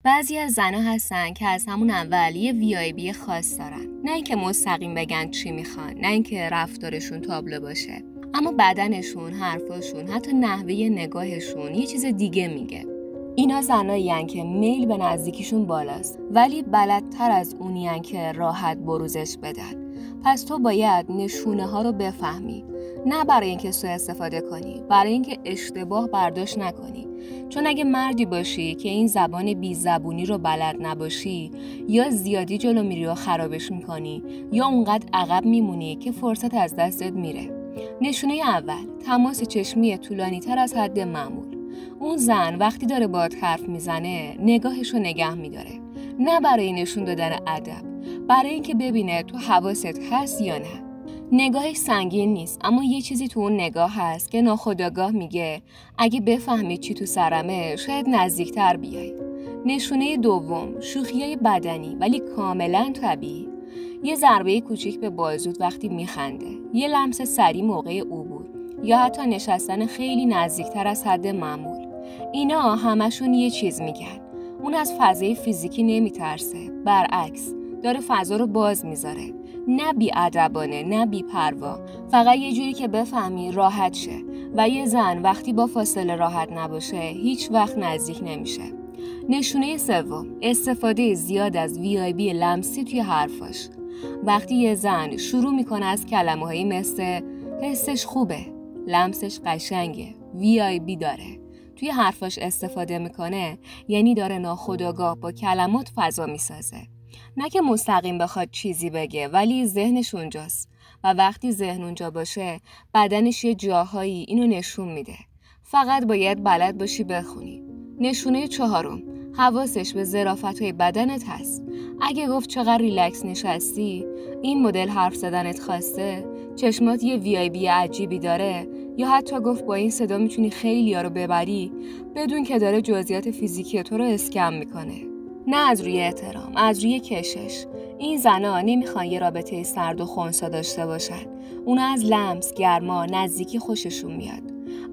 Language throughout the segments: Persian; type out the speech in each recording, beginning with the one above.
بعضی از زنها هستن که از همون اول یه وی خاص دارن، نه اینکه مستقیم بگن چی میخوان، نه اینکه رفتارشون تابلو باشه، اما بدنشون، حرفاشون، حتی نحوه نگاهشون یه چیز دیگه میگه. اینا زنایین که میل به نزدیکیشون بالاست، ولی بلدتر از اونین که راحت بروزش بدن. پس تو باید نشونه ها رو بفهمی، نه برای اینکه سوء استفاده کنی، برای اینکه اشتباه برداشت نکنی. چون اگه مردی باشی که این زبان بی زبونی رو بلد نباشی، یا زیادی جلو میری و خرابش میکنی، یا اونقدر عقب میمونی که فرصت از دستت میره. نشونه اول، تماس چشمی طولانی تر از حد معمول. اون زن وقتی داره باهات حرف میزنه نگاهشو نگه میداره، نه برای نشون دادن ادب، برای اینکه ببینه تو حواست هست یا نه. نگاهش سنگین نیست، اما یه چیزی تو اون نگاه هست که ناخودآگاه میگه اگه بفهمی چی تو سرمه شاید نزدیکتر بیای. نشونه دوم، شوخیای بدنی ولی کاملا طبیعی. یه ضربه کوچیک به بازوت وقتی میخنده، یه لمس سریع موقع عبور، یا حتی نشستن خیلی نزدیکتر از حد معمول. اینا همشون یه چیز میگن. اون از فضای فیزیکی نمیترسه، برعکس داره فضا رو باز میذاره. نه بی‌ادبانه، نه بی‌پروا، فقط یه جوری که بفهمی راحت شه. و یه زن وقتی با فاصله راحت نباشه هیچ وقت نزدیک نمیشه. نشونه سوم، استفاده زیاد از وی لمسی توی حرفاش. وقتی یه زن شروع میکنه از کلمه‌هایی مثل حسش خوبه، لمسش قشنگه، وی داره، توی حرفاش استفاده میکنه، یعنی داره ناخودآگاه با کلمات فضا میسازه. نه که مستقیم بخواد چیزی بگه، ولی ذهنش اونجاست و وقتی ذهن اونجا باشه بدنش یه جاهایی اینو نشون میده. فقط باید بلد باشی بخونی. نشونه چهارم، حواسش به ظرافت‌های بدنت هست. اگه گفت چقدر ریلکس نشستی، این مدل حرف زدنت خواسته، چشمات یه وی عجیبی داره، یا حتی گفت با این صدا میتونی خیلی‌ها رو ببری، بدون که داره جزئیات فیزیکی تو رو اسکم میکنه. نه از روی احترام، از روی کشش. این زنا نمیخوان یه رابطه سرد و خنثی داشته باشن. اونا از لمس، گرما، نزدیکی خوششون میاد.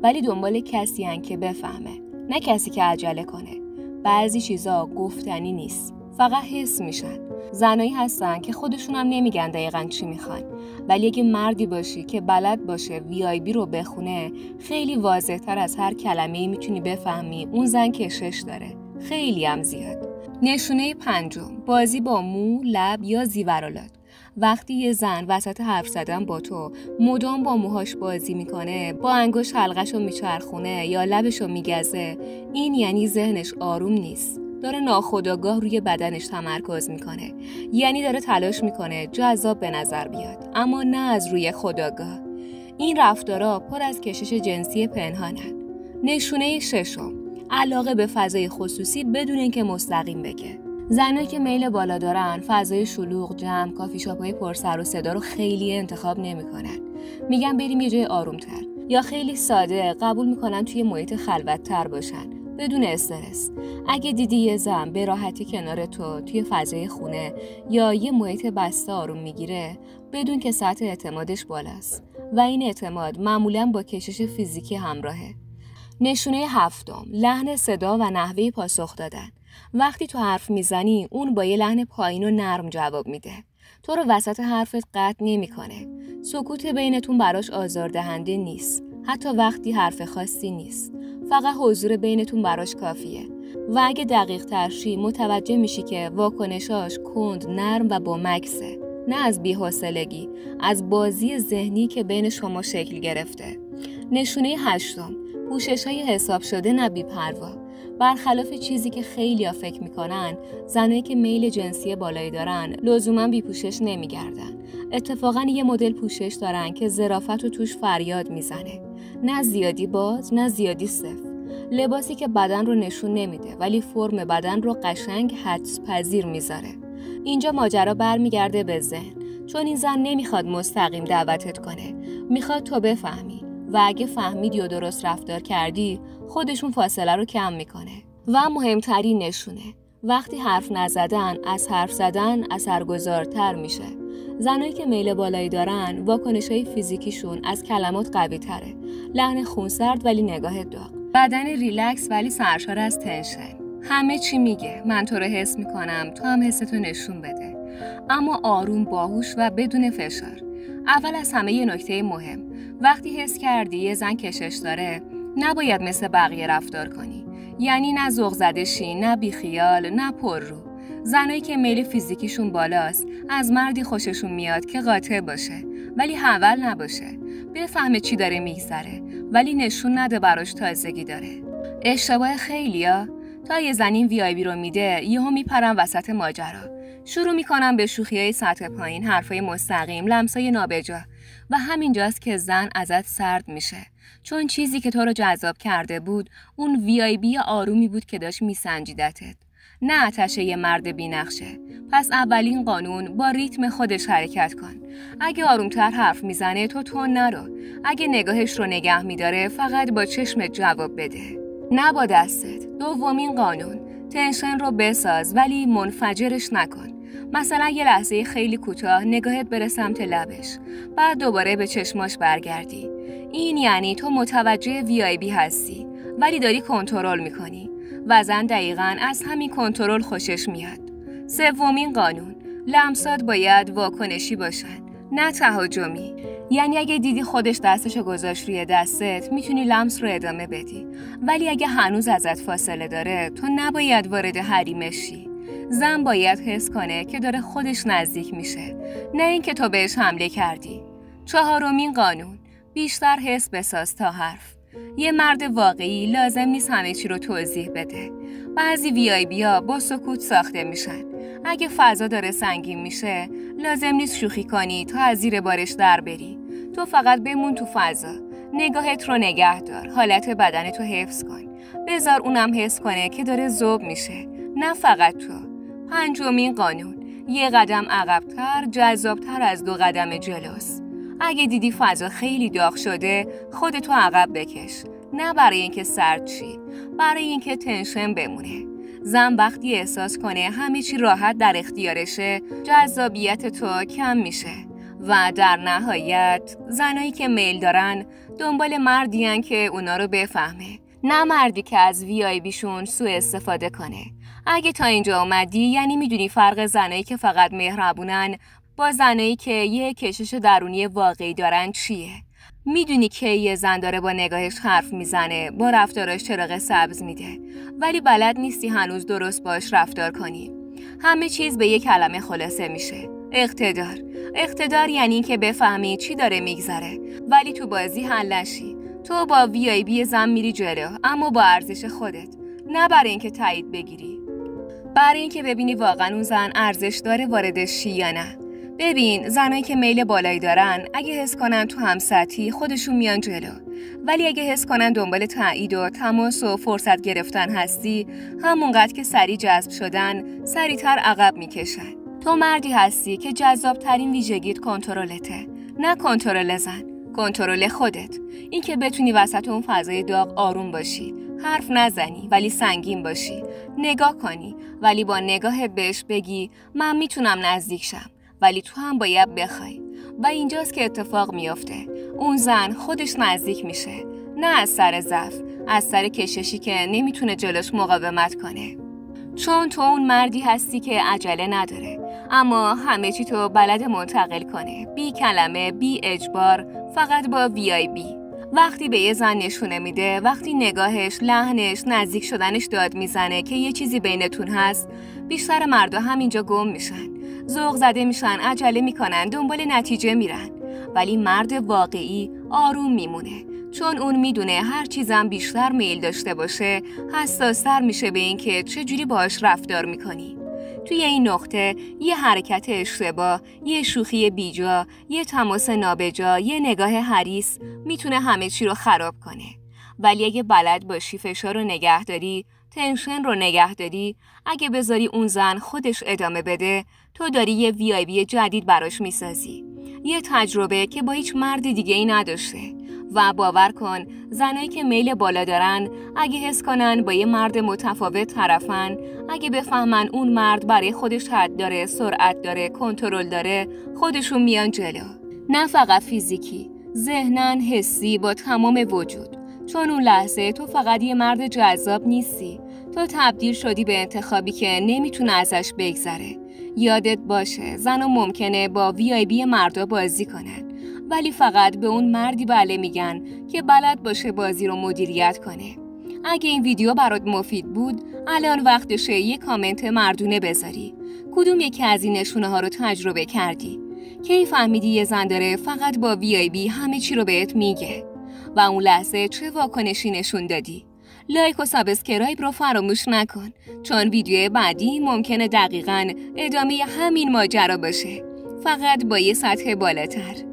ولی دنبال کسی هن که بفهمه، نه کسی که عجله کنه. بعضی چیزا گفتنی نیست، فقط حس میشن. زنایی هستن که خودشون هم نمیگن دقیقاً چی میخوان، ولی اگه مردی باشی که بلد باشه وی رو بخونه، خیلی واضح تر از هر کلمه‌ای میتونی بفهمی اون زن کشش داره. خیلی هم زیاد. نشونه پنجم، بازی با مو، لب یا زیورالات. وقتی یه زن وسط حرف زدن با تو مدام با موهاش بازی میکنه، با انگشت حلقشو میچرخونه یا لبشو میگزه، این یعنی ذهنش آروم نیست. داره ناخودآگاه روی بدنش تمرکز میکنه. یعنی داره تلاش میکنه جذاب به نظر بیاد، اما نه از روی خودآگاه. این رفتارا پر از کشش جنسی پنهانن. نشونه ششم، علاقه به فضای خصوصی بدون اینکه مستقیم بگه. زنایی که میل بالا دارن فضای شلوغ، جمع، کافی شاپ‌های پر سر و صدا رو خیلی انتخاب نمی‌کنن. میگن بریم یه جای آروم‌تر، یا خیلی ساده قبول می‌کنن توی محیط خلوت‌تر باشن بدون استرس. اگه دیدی یه زن به راحتی کنار تو توی فضای خونه یا یه محیط بسته آروم میگیره، بدون که سطح اعتمادش بالاست و این اعتماد معمولاً با کشش فیزیکی همراهه. نشونه هفتم، لحن صدا و نحوه پاسخ دادن. وقتی تو حرف میزنی اون با یه لحن پایین و نرم جواب میده. تو رو وسط حرفت قطع نمیکنه. سکوت بینتون براش آزاردهنده نیست. حتی وقتی حرف خاصی نیست. فقط حضور بینتون براش کافیه. و اگه دقیق تر شی متوجه میشی که واکنشاش کند، نرم و با مکسه. نه از بی‌حوصلگی، از بازی ذهنی که بین شما شکل گرفته. نشونه هشتم، پوشش‌های حساب شده نه بی‌پروا. برخلاف چیزی که خیلی‌ها فکر می‌کنن، زنایی که میل جنسی بالایی دارن لزوماً بی‌پوشش نمی‌گردن. اتفاقاً یه مدل پوشش دارن که ظرافت رو توش فریاد میزنه. نه زیادی باز، نه زیادی صفر. لباسی که بدن رو نشون نمیده ولی فرم بدن رو قشنگ حدس پذیر میذاره. اینجا ماجرا برمیگرده به ذهن، چون این زن نمیخواد مستقیم دعوتت کنه، میخواد تو بفهمی و اگه فهمیدی و درست رفتار کردی خودشون فاصله رو کم میکنه. و مهمترین نشونه، وقتی حرف نزدن از حرف زدن اثرگذارتر میشه. زنایی که میل بالایی دارن واکنش‌های فیزیکیشون از کلمات قوی تره. لحن خونسرد ولی نگاه داغ. بدن ریلکس ولی سرشار از تنشن. همه چی میگه من تو رو حس میکنم، تو هم حستو نشون بده، اما آروم، باهوش و بدون فشار. اول از همه یه نکته مهم، وقتی حس کردی یه زن کشش داره نباید مثل بقیه رفتار کنی. یعنی نه ذوق زده شی، نه بیخیال، نه پررو. زنایی که میل فیزیکیشون بالاست از مردی خوششون میاد که قاطع باشه ولی حول نباشه، بفهمه چی داره میگذره ولی نشون نده براش تازگی داره. اشتباه خیلیا تا یه زن این VIP رو میده یهو میپرن وسط ماجرا، شروع میکنن به شوخیای سطح پایین، حرفای مستقیم، لمسای نابجا و همینجاست که زن ازت سرد میشه، چون چیزی که تو رو جذاب کرده بود اون VIP آرومی بود که داشت میسنجیدتت، نه آتش یه مرد بی‌نقشه. پس اولین قانون، با ریتم خودش حرکت کن. اگه آرومتر حرف میزنه تو تون نرو، اگه نگاهش رو نگه میداره فقط با چشمت جواب بده، نه با دستت. دومین قانون، تنشن رو بساز ولی منفجرش نکن. مثلا یه لحظه خیلی کوتاه نگاهت بره سمت لبش، بعد دوباره به چشماش برگردی. این یعنی تو متوجه VIP هستی ولی داری کنترل میکنی و زن دقیقاً از همین کنترل خوشش میاد. سومین قانون، لمسات باید واکنشی باشن، نه تهاجمی. یعنی اگه دیدی خودش دستشو گذاشت روی دستت میتونی لمس رو ادامه بدی، ولی اگه هنوز ازت فاصله داره تو نباید وارد حریمش شی. زن باید حس کنه که داره خودش نزدیک میشه، نه اینکه تو بهش حمله کردی. چهارمین قانون، بیشتر حس بساز تا حرف. یه مرد واقعی لازم نیست همه چی رو توضیح بده. بعضی VIP‌ها با سکوت ساخته میشن. اگه فضا داره سنگین میشه لازم نیست شوخی کنی تا از زیر بارش در بری. تو فقط بمون تو فضا، نگاهت رو نگه دار، حالت بدنتو حفظ کن، بذار اونم حس کنه که داره ذوب میشه، نه فقط تو. پنجمین قانون، یه قدم عقب‌تر جذاب‌تر از 2 قدم جلوست. اگه دیدی فضا خیلی داغ شده خودتو عقب بکش، نه برای اینکه سرد شی، برای اینکه تنشن بمونه. زن وقتی احساس کنه همه چی راحت در اختیارشه جذابیت تو کم میشه. و در نهایت زنایی که میل دارن دنبال مردین که اونا رو بفهمه، نه مردی که از VIPشون سوء استفاده کنه. اگه تا اینجا اومدی یعنی میدونی فرق زنایی که فقط مهربونن با زنایی که یه کشش درونی واقعی دارن چیه. میدونی که یه زن داره با نگاهش حرف میزنه، با رفتارش چراغ سبز میده، ولی بلد نیستی هنوز درست باش رفتار کنی. همه چیز به یه کلمه خلاصه میشه، اقتدار. اقتدار یعنی که بفهمی چی داره میگذره ولی تو بازی حل نشی. تو با VIP زن میری جلو، اما با ارزش خودت، نه برای اینکه تایید بگیری، برای اینکه ببینی واقعا اون زن ارزش داره واردش شی یا نه. ببین، زنایی که میل بالایی دارن اگه حس کنن تو هم سطحی خودشون میان جلو، ولی اگه حس کنن دنبال تایید و تماس و فرصت گرفتن هستی، همونقدر که سریع جذب شدن سریعتر عقب میکشن. تو مردی هستی که جذابترین ویژگیت کنترلته، نه کنترل زن، کنترل خودت. این که بتونی وسط اون فضای داغ آروم باشی، حرف نزنی ولی سنگین باشی، نگاه کنی ولی با نگاهت بهش بگی من میتونم نزدیک شم، ولی تو هم باید بخوای. و اینجاست که اتفاق میافته، اون زن خودش نزدیک میشه، نه از سر ضعف، از سر کششی که نمیتونه جلوش مقاومت کنه. چون تو اون مردی هستی که عجله نداره، اما همه چی تو بلد منتقل کنه، بی کلمه، بی اجبار، فقط با VIP. وقتی به یه زن نشونه میده، وقتی نگاهش، لحنش، نزدیک شدنش داد میزنه که یه چیزی بینتون هست، بیشتر مردا همینجا گم میشن، ذوق زده میشن، عجله میکنن، دنبال نتیجه میرن. ولی مرد واقعی آروم میمونه، چون اون میدونه هر چیزم بیشتر میل داشته باشه حساس‌تر میشه به این که چجوری باهاش رفتار میکنی. توی این نقطه یه حرکت اشتباه، یه شوخی بیجا، یه تماس نابجا، یه نگاه حریص میتونه همه چی رو خراب کنه. ولی اگه بلد باشی فشار رو نگه داری، تنشن رو نگه داری، اگه بذاری اون زن خودش ادامه بده، تو داری یه VIP جدید براش میسازی، یه تجربه که با هیچ مرد دیگه ای نداشته. و باور کن، زنایی که میل بالا دارن اگه حس کنن با یه مرد متفاوت طرفن، اگه بفهمن اون مرد برای خودش حد داره، سرعت داره، کنترل داره، خودشون میان جلو. نه فقط فیزیکی، ذهناً، حسی، با تمام وجود. چون اون لحظه تو فقط یه مرد جذاب نیستی، تو تبدیل شدی به انتخابی که نمیتونه ازش بگذره. یادت باشه زنها ممکنه با VIP مردا بازی کنن، ولی فقط به اون مردی بله میگن که بلد باشه بازی رو مدیریت کنه. اگه این ویدیو برات مفید بود، الان وقتشه یه کامنت مردونه بذاری. کدوم یکی از این نشونه ها رو تجربه کردی؟ کی فهمیدی یه زن داره فقط با VIP همه چی رو بهت میگه؟ و اون لحظه چه واکنشی نشون دادی؟ لایک و سابسکرایب رو فراموش نکن، چون ویدیو بعدی ممکنه دقیقاً ادامه همین ماجرا باشه، فقط با یه سطح بالاتر.